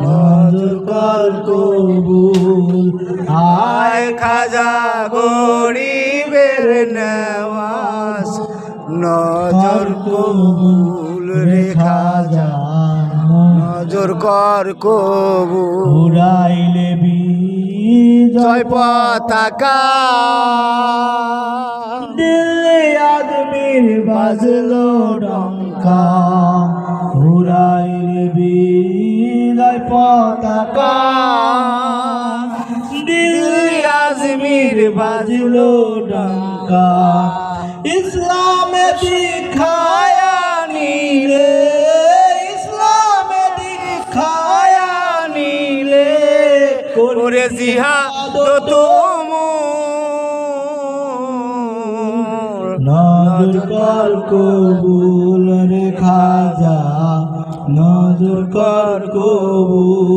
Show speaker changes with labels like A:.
A: নজর কর কবুল। আয় খাজা গরিবের নওয়াজ, নজর কবুল রে খাজা, নজর কর কবুল। উড়াইলে বিজয় পতাকা, দিল্লি আজমির বাজলো ডঙ্কা। উড়াইলে বিজয় পতাকা, দিল্লি আজমির বাজলো ডঙ্কা। ইসলামে দীক্ষায়া নিলে, ইসলামে দীক্ষায়া নিলে, করে জিহাদ তুমুল। নজর কর কবুল রে খাজা, নজর কর কবুল।